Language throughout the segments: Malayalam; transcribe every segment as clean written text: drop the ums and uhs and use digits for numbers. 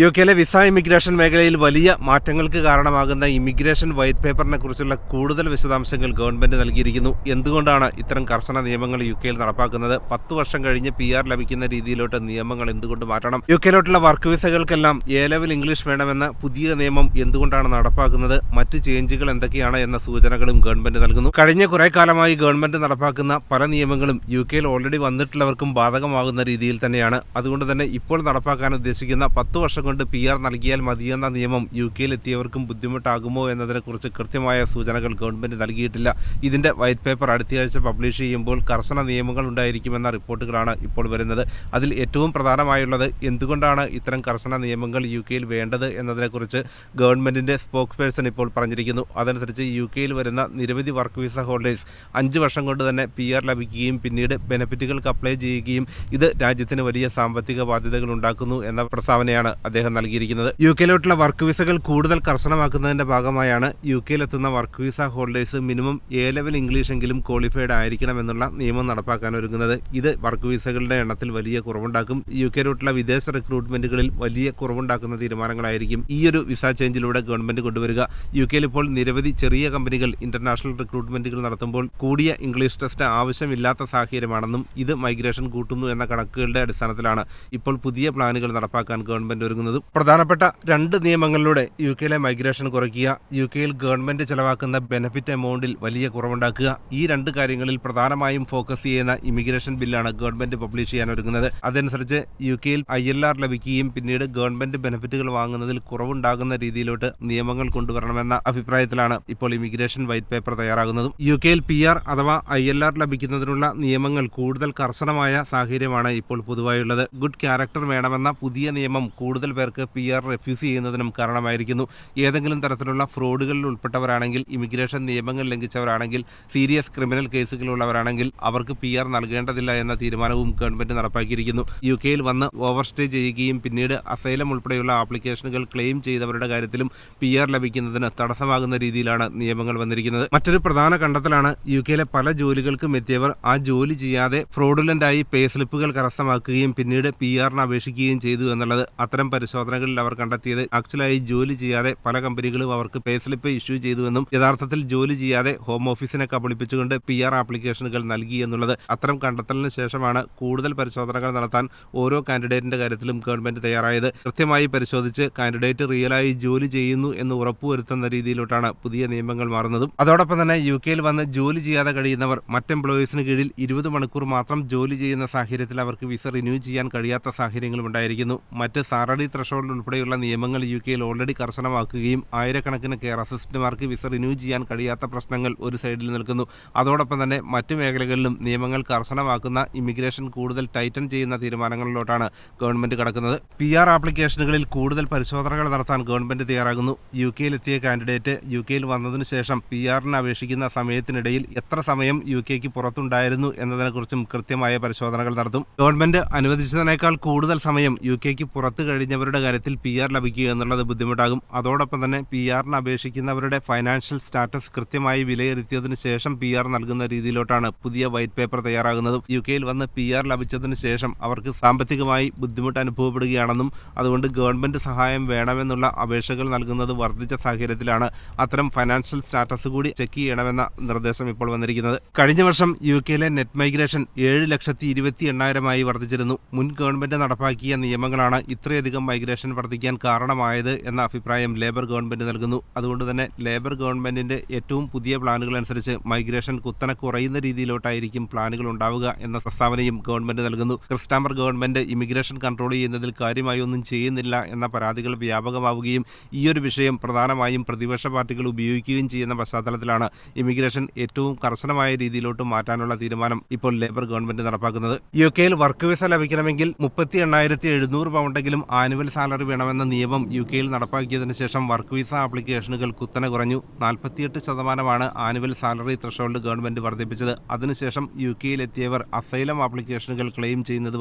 യുകെയിലെ വിസ ഇമിഗ്രേഷൻ മേഖലയിൽ വലിയ മാറ്റങ്ങൾക്ക് കാരണമാകുന്ന ഇമിഗ്രേഷൻ വൈറ്റ് പേപ്പറിനെ കുറിച്ചുള്ള കൂടുതൽ വിശദാംശങ്ങൾ ഗവൺമെന്റ് നൽകിയിരിക്കുന്നു. എന്തുകൊണ്ടാണ് ഇത്തരം കർശന നിയമങ്ങൾ യുകെയിൽ നടപ്പാക്കുന്നത്? 10 വർഷം കഴിഞ്ഞ് PR ലഭിക്കുന്ന രീതിയിലോട്ട് നിയമങ്ങൾ എന്തുകൊണ്ട് മാറ്റണം? യുകെയിലോട്ടുള്ള വർക്ക് വിസകൾക്കെല്ലാം A-ലെവൽ ഇംഗ്ലീഷ് വേണമെന്ന പുതിയ നിയമം എന്തുകൊണ്ടാണ് നടപ്പാക്കുന്നത്? മറ്റ് ചേഞ്ചുകൾ എന്തൊക്കെയാണ് എന്ന സൂചനകളും ഗവൺമെന്റ് നൽകുന്നു. കഴിഞ്ഞ കുറെ കാലമായി ഗവൺമെന്റ് നടപ്പാക്കുന്ന പല നിയമങ്ങളും യുകെയിൽ ഓൾറെഡി വന്നിട്ടുള്ളവർക്കും ബാധകമാകുന്ന രീതിയിൽ തന്നെയാണ്. അതുകൊണ്ട് തന്നെ ഇപ്പോൾ നടപ്പാക്കാൻ ഉദ്ദേശിക്കുന്ന 10 വർഷം കൊണ്ട് PR നൽകിയാൽ മതിയെന്ന നിയമം യുകെയിൽ എത്തിയവർക്കും ബുദ്ധിമുട്ടാകുമോ എന്നതിനെക്കുറിച്ച് കൃത്യമായ സൂചനകൾ ഗവൺമെന്റ് നൽകിയിട്ടില്ല. ഇതിന്റെ വൈറ്റ് പേപ്പർ അടുത്തയാഴ്ച പബ്ലിഷ് ചെയ്യുമ്പോൾ കർശന നിയമങ്ങൾ ഉണ്ടായിരിക്കുമെന്ന റിപ്പോർട്ടുകളാണ് ഇപ്പോൾ വരുന്നത്. അതിൽ ഏറ്റവും പ്രധാനമായുള്ളത് എന്തുകൊണ്ടാണ് ഇത്തരം കർശന നിയമങ്ങൾ യുകെയിൽ വേണ്ടത് എന്നതിനെക്കുറിച്ച് ഗവൺമെന്റിന്റെ സ്പോക്സ് പേഴ്സൺ ഇപ്പോൾ പറഞ്ഞിരിക്കുന്നു. അതനുസരിച്ച് യുകെയിൽ വരുന്ന നിരവധി വർക്ക് വിസ ഹോൾഡേഴ്സ് 5 വർഷം കൊണ്ട് തന്നെ PR ലഭിക്കുകയും പിന്നീട് ബെനിഫിറ്റുകൾക്ക് അപ്ലൈ ചെയ്യുകയും ഇത് രാജ്യത്തിന് വലിയ സാമ്പത്തിക ബാധ്യതകൾ ഉണ്ടാക്കുന്നു എന്ന പ്രസ്താവനയാണ് അദ്ദേഹം നൽകിയിരിക്കുന്നത്. യുകെയിലോട്ടുള്ള വർക്ക് വിസകൾ കൂടുതൽ കർശനമാക്കുന്നതിന്റെ ഭാഗമായാണ് യുകെയിലെത്തുന്ന work visa holders minimum A level English എങ്കിലും ക്വാളിഫൈഡ് ആയിരിക്കണമെന്നുള്ള നിയമം നടപ്പാക്കാൻ ഒരുങ്ങുന്നത്. ഇത് വർക്ക് വിസകളുടെ എണ്ണത്തിൽ വലിയ കുറവുണ്ടാക്കും. യുകെയിലോട്ടുള്ള വിദേശ റിക്രൂട്ട്മെന്റുകളിൽ വലിയ കുറവുണ്ടാക്കുന്ന തീരുമാനങ്ങളായിരിക്കും ഈ ഒരു വിസ ചേഞ്ചിലൂടെ ഗവൺമെന്റ് കൊണ്ടുവരിക. യുകെയിൽ ഇപ്പോൾ നിരവധി ചെറിയ കമ്പനികൾ ഇന്റർനാഷണൽ റിക്രൂട്ട്മെന്റുകൾ നടത്തുമ്പോൾ കൂടിയ ഇംഗ്ലീഷ് ടെസ്റ്റ് ആവശ്യമില്ലാത്ത സാഹചര്യമാണെന്നും ഇത് മൈഗ്രേഷൻ കൂട്ടുന്നു എന്ന കണക്കുകളുടെ അടിസ്ഥാനത്തിലാണ് ഇപ്പോൾ പുതിയ പ്ലാനുകൾ നടപ്പാക്കാൻ ഗവൺമെന്റ് ഒരുങ്ങുന്നത്. പ്രധാനപ്പെട്ട 2 നിയമങ്ങളിലൂടെ യുകെയിലെ മൈഗ്രേഷൻ കുറയ്ക്കുക, യുകെയിൽ ഗവൺമെന്റ് ചെലവാക്കുന്ന ബെനിഫിറ്റ് എമൗണ്ടിൽ വലിയ കുറവുണ്ടാക്കുക, ഈ 2 കാര്യങ്ങളിൽ പ്രധാനമായും ഫോക്കസ് ചെയ്യുന്ന ഇമിഗ്രേഷൻ ബില്ലാണ് ഗവൺമെന്റ് പബ്ലിഷ് ചെയ്യാൻ ഒരുങ്ങുന്നത്. അതനുസരിച്ച് യുകെയിൽ ILR ലഭിക്കുകയും പിന്നീട് ഗവൺമെന്റ് ബെനിഫിറ്റുകൾ വാങ്ങുന്നതിൽ കുറവുണ്ടാകുന്ന രീതിയിലോട്ട് നിയമങ്ങൾ കൊണ്ടുവരണമെന്ന അഭിപ്രായത്തിലാണ് ഇപ്പോൾ ഇമിഗ്രേഷൻ വൈറ്റ് പേപ്പർ തയ്യാറാകുന്നതും. യുകെയിൽ PR അഥവാ ILR ലഭിക്കുന്നതിനുള്ള നിയമങ്ങൾ കൂടുതൽ കർശനമായ സാഹചര്യമാണ് ഇപ്പോൾ പൊതുവായുള്ളത്. ഗുഡ് ക്യാരക്ടർ വേണമെന്ന പുതിയ നിയമം കൂടുതൽ പേർക്ക് PR റെഫ്യൂസ് ചെയ്യുന്നതിനും കാരണമായിരിക്കുന്നു. ഏതെങ്കിലും തരത്തിലുള്ള ഫ്രോഡുകളിൽ ഉൾപ്പെട്ടവരാണെങ്കിൽ, ഇമിഗ്രേഷൻ നിയമങ്ങൾ ലംഘിച്ചവരാണെങ്കിൽ, സീരിയസ് ക്രിമിനൽ കേസുകളുള്ളവരാണെങ്കിൽ അവർക്ക് PR നൽകേണ്ടതില്ല എന്ന തീരുമാനവും ഗവൺമെന്റ് നടപ്പാക്കിയിരിക്കുന്നു. യുകെയിൽ വന്ന് ഓവർസ്റ്റേ ചെയ്യുകയും പിന്നീട് അസൈലം ഉൾപ്പെടെയുള്ള ആപ്ലിക്കേഷനുകൾ ക്ലെയിം ചെയ്തവരുടെ കാര്യത്തിലും PR ലഭിക്കുന്നതിന് തടസ്സമാകുന്ന രീതിയിലാണ് നിയമങ്ങൾ വന്നിരിക്കുന്നത്. മറ്റൊരു പ്രധാന കണ്ടെത്തലാണ് യുകെയിലെ പല ജോലികൾക്കും എത്തിയവർ ആ ജോലി ചെയ്യാതെ ഫ്രോഡുലന്റായി പേ സ്ലിപ്പുകൾ കരസ്ഥമാക്കുകയും പിന്നീട് PR-ന് അപേക്ഷിക്കുകയും ചെയ്തു എന്നുള്ളത്. അത്തരം പരിശോധനകളിൽ അവർ കണ്ടെത്തിയത് ആക്ച്വലായി ജോലി ചെയ്യാതെ പല കമ്പനികളും അവർക്ക് പേ സ്ലിപ്പ് ഇഷ്യൂ ചെയ്തുവെന്നും യഥാർത്ഥത്തിൽ ജോലി ചെയ്യാതെ ഹോം ഓഫീസിനെ കബളിപ്പിച്ചുകൊണ്ട് PR ആപ്ലിക്കേഷനുകൾ നൽകി എന്നുള്ളത്. അത്തരം കണ്ടെത്തലിന് ശേഷമാണ് കൂടുതൽ പരിശോധനകൾ നടത്താൻ ഓരോ കാൻഡിഡേറ്റിന്റെ കാര്യത്തിലും ഗവൺമെന്റ് തയ്യാറായത്. കൃത്യമായി പരിശോധിച്ച് കാൻഡിഡേറ്റ് റിയലായി ജോലി ചെയ്യുന്നു എന്ന് ഉറപ്പുവരുത്തുന്ന രീതിയിലോട്ടാണ് പുതിയ നിയമങ്ങൾ മാറുന്നതും. അതോടൊപ്പം തന്നെ യുകെയിൽ വന്ന് ജോലി ചെയ്യാതെ കഴിയുന്നവർ മറ്റ് എംപ്ലോയീസിന് കീഴിൽ 20 മണിക്കൂർ മാത്രം ജോലി ചെയ്യുന്ന സാഹചര്യത്തിൽ അവർക്ക് വിസ റിന്യൂ ചെയ്യാൻ കഴിയാത്ത സാഹചര്യങ്ങളും ഉണ്ടായിരിക്കുന്നു. മറ്റ് സാലറി ത്രഷോൾഡ് ഉൾപ്പെടെയുള്ള നിയമങ്ങൾ യുകെയിൽ ഓൾറെഡി കർശനമാക്കുകയും ആയിരക്കണക്കിന് കെയർ അസിസ്റ്റന്റുമാർക്ക് വിസ റിന്യൂ ചെയ്യാൻ കഴിയാത്ത പ്രശ്നങ്ങൾ ഒരു സൈഡിൽ നിൽക്കുന്നു. അതോടൊപ്പം തന്നെ മറ്റു മേഖലകളിലും നിയമങ്ങൾ കർശനമാക്കുന്ന ഇമിഗ്രേഷൻ കൂടുതൽ ടൈറ്റൻ ചെയ്യുന്ന തീരുമാനങ്ങളിലോട്ടാണ് ഗവൺമെന്റ് കടക്കുന്നത്. PR ആപ്ലിക്കേഷനുകളിൽ കൂടുതൽ പരിശോധനകൾ നടത്താൻ ഗവൺമെന്റ് തയ്യാറാകുന്നു. യുകെയിലെത്തിയ കാൻഡിഡേറ്റ് യുകെയിൽ വന്നതിന് ശേഷം PR-ന് അപേക്ഷിക്കുന്ന സമയത്തിനിടയിൽ എത്ര സമയം യുകെക്ക് പുറത്തുണ്ടായിരുന്നു എന്നതിനെക്കുറിച്ചും കൃത്യമായ പരിശോധനകൾ നടത്തും. ഗവൺമെന്റ് അനുവദിച്ചതിനേക്കാൾ കൂടുതൽ സമയം യുകെക്ക് പുറത്തു കഴിഞ്ഞവരുടെ കാര്യത്തിൽ PR ലഭിക്കുക എന്നുള്ളത് ബുദ്ധിമുട്ടാകും. അതോടൊപ്പം തന്നെ PR-ന് അപേക്ഷിക്കുന്നവരുടെ ഫൈനാൻഷ്യൽ സ്റ്റാറ്റസ് കൃത്യമായി വിലയിരുത്തിയതിനു ശേഷം PR നൽകുന്ന രീതിയിലോട്ടാണ് പുതിയ വൈറ്റ് പേപ്പർ തയ്യാറാകുന്നത്. യുകെയിൽ വന്ന് PR ലഭിച്ചതിന് ശേഷം അവർക്ക് സാമ്പത്തികമായി ബുദ്ധിമുട്ട് അനുഭവപ്പെടുകയാണെന്നും അതുകൊണ്ട് ഗവൺമെന്റ് സഹായം വേണമെന്നുള്ള അപേക്ഷകൾ നൽകുന്നത് വർദ്ധിച്ച സാഹചര്യത്തിലാണ് അത്തരം ഫൈനാൻഷ്യൽ സ്റ്റാറ്റസ് കൂടി ചെക്ക് ചെയ്യണമെന്ന നിർദ്ദേശം ഇപ്പോൾ വന്നിരിക്കുന്നത്. കഴിഞ്ഞ വർഷം യുകെയിലെ നെറ്റ് മൈഗ്രേഷൻ 7,28,000 വർദ്ധിച്ചിരുന്നു. മുൻ ഗവൺമെന്റ് നടപ്പാക്കിയ നിയമങ്ങളാണ് ഇത്രയധികം മൈഗ്രേഷൻ വർദ്ധിക്കാൻ കാരണമായത് എന്ന അഭിപ്രായം ലേബർ ഗവൺമെന്റ് നൽകുന്നു. അതുകൊണ്ട് തന്നെ ലേബർ ഗവൺമെന്റിന്റെ ഏറ്റവും പുതിയ പ്ലാനുകൾ അനുസരിച്ച് മൈഗ്രേഷൻ കുത്തനെ കുറയുന്ന രീതിയിലോട്ടായിരിക്കും പ്ലാനുകൾ ഉണ്ടാവുക എന്ന പ്രസ്താവനയും ഗവൺമെന്റ് നൽകുന്നു. ക്രിസ്റ്റാമർ ഗവൺമെന്റ് ഇമിഗ്രേഷൻ കൺട്രോൾ ചെയ്യുന്നതിൽ കാര്യമായി ഒന്നും ചെയ്യുന്നില്ല എന്ന പരാതികൾ വ്യാപകമാവുകയും ഈയൊരു വിഷയം പ്രധാനമായും പ്രതിപക്ഷ പാർട്ടികൾ ഉപയോഗിക്കുകയും ചെയ്യുന്ന പശ്ചാത്തലത്തിലാണ് ഇമിഗ്രേഷൻ ഏറ്റവും കർശനമായ രീതിയിലോട്ട് മാറ്റാനുള്ള തീരുമാനം ഇപ്പോൾ ലേബർ ഗവൺമെന്റ് നടപ്പാക്കുന്നത്. യുകെയിൽ വർക്ക് വിസ ലഭിക്കണമെങ്കിൽ 38,700 പൗണ്ടെങ്കിലും ആനുവൽ സാലറി വേണമെന്ന നിയമം യുകെയിൽ നടപ്പാക്കിയതിനു ശേഷം വർക്ക് വിസ ആപ്ലിക്കേഷനുകൾ കുത്തനെ കുറഞ്ഞു. 48% ആനുവൽ സാലറി ത്രഷോൾഡ് ഗവൺമെന്റ് വർദ്ധിപ്പിച്ചത്. അതിനുശേഷം യുകെയിലെത്തിയവർ അസൈലം ആപ്ലിക്കേഷനുകൾ ക്ലെയിം ചെയ്യുന്നത്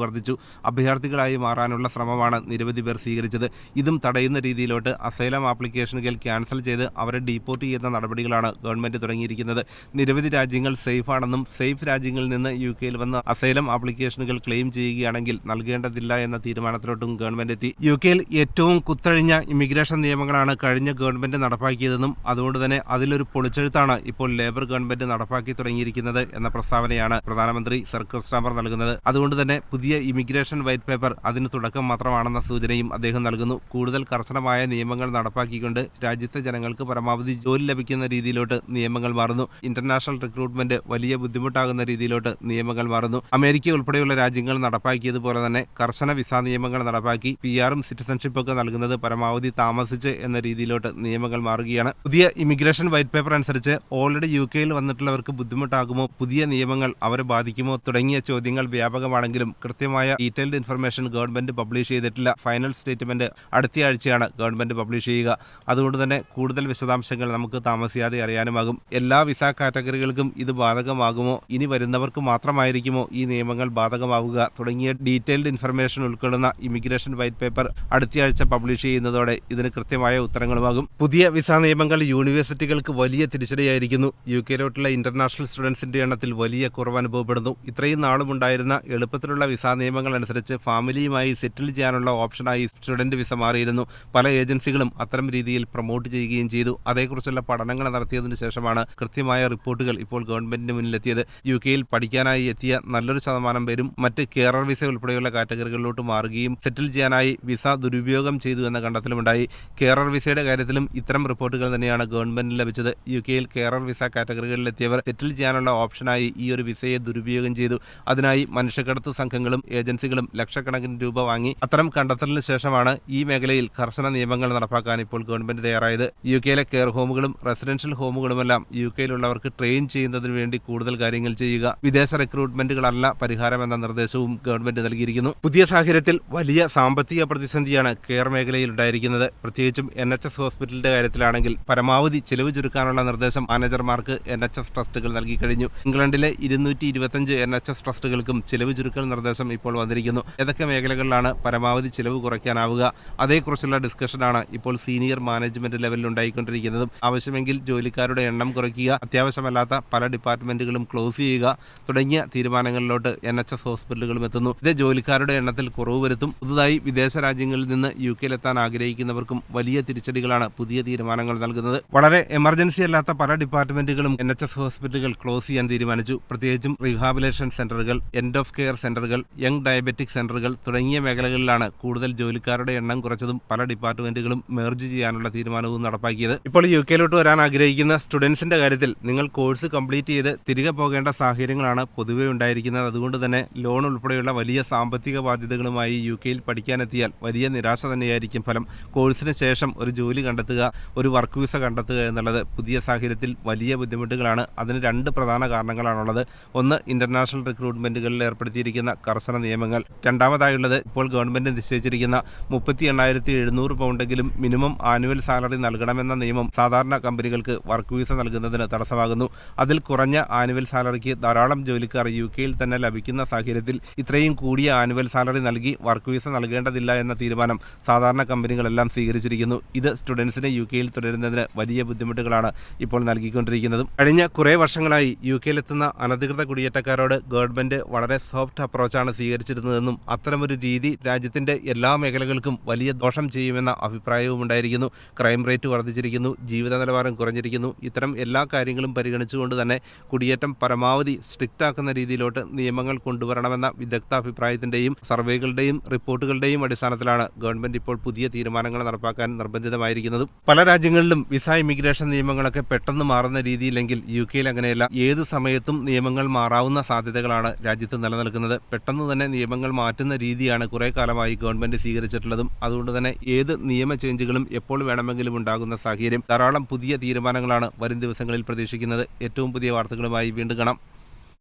വർദ്ധിച്ചു. അഭയാർത്ഥികളായി മാറാനുള്ള ശ്രമമാണ് നിരവധി പേർ സ്വീകരിച്ചത്. ഇതും തടയുന്ന രീതിയിലോട്ട് അസൈലം ആപ്ലിക്കേഷനുകൾ ക്യാൻസൽ ചെയ്ത് അവരെ ഡീപ്പോർട്ട് ചെയ്യുന്ന നടപടികളാണ് ഗവൺമെന്റ് തുടങ്ങിയിരിക്കുന്നത്. നിരവധി രാജ്യങ്ങൾ സേഫ് ആണെന്നും സേഫ് രാജ്യങ്ങളിൽ നിന്ന് യുകെയിൽ വന്ന് അസൈലം ആപ്ലിക്കേഷനുകൾ ക്ലെയിം ചെയ്യുകയാണെങ്കിൽ നൽകേണ്ടതില്ല എന്ന തീരുമാനത്തിലോട്ടും ഗവൺമെന്റ് എത്തി. UK-യിൽ ഏറ്റവും കുത്തഴിഞ്ഞ ഇമിഗ്രേഷൻ നിയമങ്ങളാണ് കഴിഞ്ഞ ഗവൺമെന്റ് നടപ്പാക്കിയതെന്നും അതുകൊണ്ട് തന്നെ അതിലൊരു പൊളിച്ചെഴുത്താണ് ഇപ്പോൾ ലേബർ ഗവൺമെന്റ് നടപ്പാക്കി തുടങ്ങിയിരിക്കുന്നത് എന്ന പ്രസ്താവനയാണ് പ്രധാനമന്ത്രി സർ കീർ സ്റ്റാർമർ നൽകുന്നത്. അതുകൊണ്ട് തന്നെ പുതിയ ഇമിഗ്രേഷൻ വൈറ്റ് പേപ്പർ അതിന് തുടക്കം മാത്രമാണെന്ന സൂചനയും അദ്ദേഹം നൽകുന്നു. കൂടുതൽ കർശനമായ നിയമങ്ങൾ നടപ്പാക്കിക്കൊണ്ട് രാജ്യത്തെ ജനങ്ങൾക്ക് പരമാവധി ജോലി ലഭിക്കുന്ന രീതിയിലോട്ട് നിയമങ്ങൾ മാറുന്നു. ഇന്റർനാഷണൽ റിക്രൂട്ട്മെന്റ് വലിയ ബുദ്ധിമുട്ടാകുന്ന രീതിയിലോട്ട് നിയമങ്ങൾ മാറുന്നു. അമേരിക്ക ഉൾപ്പെടെയുള്ള രാജ്യങ്ങൾ നടപ്പാക്കിയതുപോലെ തന്നെ കർശന വിസ നിയമങ്ങൾ നടപ്പാക്കി PR-ഉം സിറ്റിസൺഷിപ്പ് ഒക്കെ നൽകുന്നത് പരമാവധി താമസിച്ച് എന്ന രീതിയിലോട്ട് നിയമങ്ങൾ മാറുകയാണ്. പുതിയ ഇമിഗ്രേഷൻ വൈറ്റ് പേപ്പർ അനുസരിച്ച് ഓൾറെഡി UK-യിൽ വന്നിട്ടുള്ളവർക്ക് ബുദ്ധിമുട്ടാകുമോ, പുതിയ നിയമങ്ങൾ അവരെ ബാധിക്കുമോ തുടങ്ങിയ ചോദ്യങ്ങൾ വ്യാപകമാണെങ്കിലും കൃത്യമായ ഡീറ്റെയിൽഡ് ഇൻഫർമേഷൻ ഗവൺമെന്റ് പബ്ലിഷ് ചെയ്തിട്ടില്ല. ഫൈനൽ സ്റ്റേറ്റ്മെന്റ് അടുത്തയാഴ്ചയാണ് ഗവൺമെന്റ് പബ്ലിഷ് ചെയ്യുക. അതുകൊണ്ട് തന്നെ കൂടുതൽ വിശദാംശങ്ങൾ നമുക്ക് താമസിയാതെ അറിയാനുമാകും. എല്ലാ വിസ കാറ്റഗറികൾക്കും ഇത് ബാധകമാകുമോ, ഇനി വരുന്നവർക്ക് മാത്രമായിരിക്കുമോ ഈ നിയമങ്ങൾ ബാധകമാവുക തുടങ്ങിയ ഡീറ്റെയിൽഡ് ഇൻഫർമേഷൻ ഉൾക്കൊള്ളുന്ന ഇമിഗ്രേഷൻ വൈറ്റ് പേപ്പർ അടുത്തയാഴ്ച പബ്ലിഷ് ചെയ്യുന്നതോടെ ഇതിന് കൃത്യമായ ഉത്തരങ്ങളുമാകും. പുതിയ വിസ നിയമങ്ങൾ യൂണിവേഴ്സിറ്റികൾക്ക് വലിയ തിരിച്ചടിയായിരിക്കുന്നു. UK-യിലോട്ടുള്ള ഇന്റർനാഷണൽ സ്റ്റുഡൻസിന്റെ എണ്ണത്തിൽ വലിയ കുറവ് അനുഭവപ്പെടുന്നു. ഇത്രയും നാളും ഉണ്ടായിരുന്ന എളുപ്പത്തിലുള്ള വിസ നിയമങ്ങൾ അനുസരിച്ച് ഫാമിലിയുമായി സെറ്റിൽ ചെയ്യാനുള്ള ഓപ്ഷനായി സ്റ്റുഡന്റ് വിസ മാറിയിരുന്നു. പല ഏജൻസികളും അത്തരം രീതിയിൽ പ്രൊമോട്ട് ചെയ്യുകയും ചെയ്തു. അതേക്കുറിച്ചുള്ള പഠനങ്ങൾ നടത്തിയതിനു ശേഷമാണ് കൃത്യമായ റിപ്പോർട്ടുകൾ ഇപ്പോൾ ഗവൺമെന്റിന് മുന്നിലെത്തിയത്. UK-യിൽ പഠിക്കാനായി എത്തിയ നല്ലൊരു ശതമാനം പേരും മറ്റ് കെയറർ വിസ ഉൾപ്പെടെയുള്ള കാറ്റഗറികളിലോട്ട് മാറുകയും സെറ്റിൽ ചെയ്യാനായി വിസ ദുരുപയോഗം ചെയ്തു എന്ന കണ്ടെത്തലുമുണ്ടായി. കെയറർ വിസയുടെ കാര്യത്തിലും ഇത്തരം റിപ്പോർട്ടുകൾ തന്നെയാണ് ഗവൺമെന്റിന് ലഭിച്ചത്. UK-യിൽ കെയറർ വിസ കാറ്റഗറികളിലെത്തിയവർ സെറ്റിൽ ചെയ്യാനുള്ള ഓപ്ഷനായി ഈ ഒരു വിസയെ ദുരുപയോഗം ചെയ്തു. അതിനായി മനുഷ്യക്കടത്ത് സംഘങ്ങളും ഏജൻസികളും ലക്ഷക്കണക്കിന് രൂപ വാങ്ങി. അത്തരം കണ്ടെത്തലിന് ശേഷമാണ് ഈ മേഖലയിൽ കർശന നിയമങ്ങൾ നടപ്പാക്കാൻ ഇപ്പോൾ ഗവൺമെന്റ് തയ്യാറായത്. UK-യിലെ കെയർ ഹോമുകളും റെസിഡൻഷ്യൽ ഹോമുകളുമെല്ലാം UK-യിലുള്ളവർക്ക് ട്രെയിൻ ചെയ്യുന്നതിന് വേണ്ടി കൂടുതൽ കാര്യങ്ങൾ ചെയ്യുക, വിദേശ റിക്രൂട്ട്മെന്റുകളല്ല പരിഹാരമെന്ന നിർദ്ദേശവും ഗവൺമെന്റ് നൽകിയിരിക്കുന്നു. പുതിയ സാഹചര്യത്തിൽ വലിയ സാമ്പത്തിക പ്രതിസന്ധിയാണ് കെയർ മേഖലയിൽ ഉണ്ടായിരിക്കുന്നത്. പ്രത്യേകിച്ചും NHS ഹോസ്പിറ്റലിന്റെ കാര്യത്തിലാണെങ്കിൽ പരമാവധി ചെലവ് ചുരുക്കാനുള്ള നിർദ്ദേശം മാനേജർമാർക്ക് NHS ട്രസ്റ്റുകൾ നൽകി കഴിഞ്ഞു. ഇംഗ്ലണ്ടിലെ 225 NHS ട്രസ്റ്റുകൾക്കും ചെലവ് ചുരുക്കൽ നിർദ്ദേശം ഇപ്പോൾ വന്നിരിക്കുന്നു. ഏതൊക്കെ മേഖലകളിലാണ് പരമാവധി ചെലവ് കുറയ്ക്കാനാവുക, അതേക്കുറിച്ചുള്ള ഡിസ്കഷനാണ് ഇപ്പോൾ സീനിയർ മാനേജ്മെന്റ് ലെവലിൽ ഉണ്ടായിക്കൊണ്ടിരിക്കുന്നതും. ആവശ്യമെങ്കിൽ ജോലിക്കാരുടെ എണ്ണം കുറയ്ക്കുക, അത്യാവശ്യമല്ലാത്ത പല ഡിപ്പാർട്ട്മെന്റുകളും ക്ലോസ് ചെയ്യുക തുടങ്ങിയ തീരുമാനങ്ങളിലോട്ട് NHS ഹോസ്പിറ്റലുകളും എത്തുന്നു. ഇത് ജോലിക്കാരുടെ എണ്ണത്തിൽ കുറവ് വരുത്തും. പുതുതായി വിദേശ രാജ്യങ്ങളിൽ നിന്ന് UK-യിലെത്താൻ ആഗ്രഹിക്കുന്നവർക്കും വലിയ തിരിച്ചടികളാണ് പുതിയ തീരുമാനങ്ങൾ നൽകുന്നത്. വളരെ എമർജൻസി അല്ലാത്ത പല ഡിപ്പാർട്ട്മെന്റുകളും NHS ഹോസ്പിറ്റലുകൾ ക്ലോസ് ചെയ്യാൻ തീരുമാനിച്ചു. പ്രത്യേകിച്ചും റീഹാബിലേഷൻ സെന്ററുകൾ, എൻഡ് ഓഫ് കെയർ സെന്ററുകൾ, യങ് ഡയബറ്റിക് സെന്ററുകൾ തുടങ്ങിയ മേഖലകളിലാണ് കൂടുതൽ ജോലിക്കാരുടെ എണ്ണം കുറച്ചതും പല ഡിപ്പാർട്ട്മെന്റുകളും മെർജ് ചെയ്യാനുള്ള തീരുമാനവും നടപ്പാക്കിയത്. ഇപ്പോൾ UK-യിലോട്ട് വരാൻ ആഗ്രഹിക്കുന്ന സ്റ്റുഡൻസിന്റെ കാര്യത്തിൽ നിങ്ങൾ കോഴ്സ് കംപ്ലീറ്റ് ചെയ്ത് തിരികെ പോകേണ്ട സാഹചര്യങ്ങളാണ് പൊതുവെ ഉണ്ടായിരിക്കുന്നത്. അതുകൊണ്ട് തന്നെ ലോൺ ഉൾപ്പെടെയുള്ള വലിയ സാമ്പത്തിക ബാധ്യതകളുമായി UK-യിൽ പഠിക്കാനെത്തിയാൽ വലിയ നിരാശ തന്നെയായിരിക്കും ഫലം. കോഴ്സിന് ശേഷം ഒരു ജോലി കണ്ടെത്തുക, ഒരു വർക്ക് വിസ കണ്ടെത്തുക എന്നുള്ളത് പുതിയ സാഹചര്യത്തിൽ വലിയ ബുദ്ധിമുട്ടുകളാണ്. അതിന് 2 പ്രധാന കാരണങ്ങളാണുള്ളത്. ഒന്ന്, ഇന്റർനാഷണൽ റിക്രൂട്ട്മെന്റുകളിൽ ഏർപ്പെടുത്തിയിരിക്കുന്ന കർശന നിയമങ്ങൾ. രണ്ടാമതായുള്ളത് ഇപ്പോൾ ഗവൺമെന്റ് നിശ്ചയിച്ചിരിക്കുന്ന 38,700 പൗണ്ടെങ്കിലും മിനിമം ആനുവൽ സാലറി നൽകണമെന്ന നിയമം സാധാരണ കമ്പനികൾക്ക് വർക്ക് വിസ നൽകുന്നതിന് തടസ്സമാകുന്നു. അതിൽ കുറഞ്ഞ ആനുവൽ സാലറിക്ക് ധാരാളം ജോലിക്കാർ UK-യിൽ തന്നെ ലഭിക്കുന്ന സാഹചര്യത്തിൽ ഇത്രയും കൂടിയ ആനുവൽ സാലറി നൽകി വർക്ക് വിസ നൽകേണ്ടതില്ല എന്ന തീരുമാനം സാധാരണ കമ്പനികളെല്ലാം സ്വീകരിച്ചിരിക്കുന്നു. ഇത് സ്റ്റുഡൻസിനെ UK-യിൽ തുടരുന്നതിന് വലിയ ബുദ്ധിമുട്ടുകളാണ് ഇപ്പോൾ നൽകിക്കൊണ്ടിരിക്കുന്നതും. കഴിഞ്ഞ കുറേ വർഷങ്ങളായി UK-യിലെത്തുന്ന അനധികൃത കുടിയേറ്റക്കാരോട് ഗവൺമെന്റ് വളരെ സോഫ്റ്റ് അപ്രോച്ചാണ് സ്വീകരിച്ചിരുന്നതെന്നും അത്തരമൊരു രീതി രാജ്യത്തിന്റെ എല്ലാ മേഖലകൾക്കും വലിയ ദോഷം ചെയ്യുമെന്ന അഭിപ്രായവും ഉണ്ടായിരിക്കുന്നു. ക്രൈം റേറ്റ് വർദ്ധിച്ചിരിക്കുന്നു, ജീവിത നിലവാരം കുറഞ്ഞിരിക്കുന്നു. ഇത്തരം എല്ലാ കാര്യങ്ങളും പരിഗണിച്ചുകൊണ്ട് തന്നെ കുടിയേറ്റം പരമാവധി സ്ട്രിക്റ്റ് ആക്കുന്ന രീതിയിലോട്ട് നിയമങ്ങൾ കൊണ്ടുവരണമെന്ന വിദഗ്ധ അഭിപ്രായത്തിന്റെയും സർവേകളുടെയും റിപ്പോർട്ടുകളുടെയും അടിസ്ഥാനത്തിലാണ് ഗവൺമെന്റ് ഇപ്പോൾ പുതിയ തീരുമാനങ്ങൾ നടപ്പാക്കാൻ നിർബന്ധിതമായിരിക്കുന്നതും. പല രാജ്യങ്ങളിലും വിസ ഇമിഗ്രേഷൻ നിയമങ്ങളൊക്കെ പെട്ടെന്ന് മാറുന്ന രീതിയിലെങ്കിൽ UK-യിൽ അങ്ങനെയല്ല. ഏതു സമയത്തും നിയമങ്ങൾ മാറാവുന്ന സാധ്യതകളാണ് രാജ്യത്ത് നിലനിൽക്കുന്നത്. പെട്ടെന്ന് തന്നെ നിയമങ്ങൾ മാറ്റുന്ന രീതിയാണ് കുറെ കാലമായി ഗവൺമെന്റ് സ്വീകരിച്ചിട്ടുള്ളതും. അതുകൊണ്ട് തന്നെ ഏത് നിയമ ചേഞ്ചുകളും എപ്പോൾ വേണമെങ്കിലും ഉണ്ടാകുന്ന സാഹചര്യം. ധാരാളം പുതിയ തീരുമാനങ്ങളാണ് വരും ദിവസങ്ങളിൽ പ്രതീക്ഷിക്കുന്നത്. ഏറ്റവും പുതിയ വാർത്തകളുമായി വീണ്ടും കാണാം.